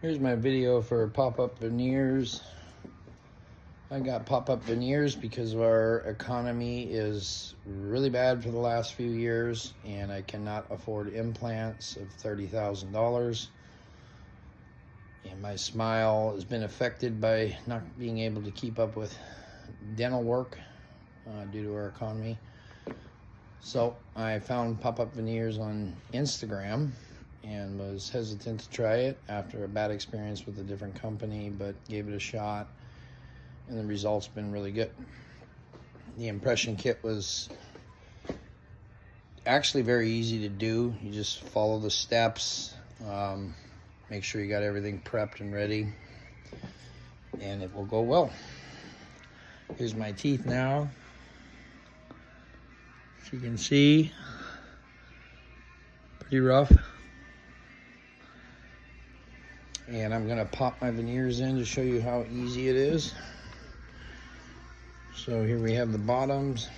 Here's my video for pop-up veneers. I got pop-up veneers because our economy is really bad for the last few years, and I cannot afford implants of $30,000. And my smile has been affected by not being able to keep up with dental work due to our economy. So I found pop-up veneers on Instagram and was hesitant to try it after a bad experience with a different company, but gave it a shot, and the results been really good. The impression kit was actually very easy to do. You just follow the steps, make sure you got everything prepped and ready, and it will go well. Here's my teeth now. As you can see, pretty rough. And I'm gonna pop my veneers in to show you how easy it is. So here we have the bottoms.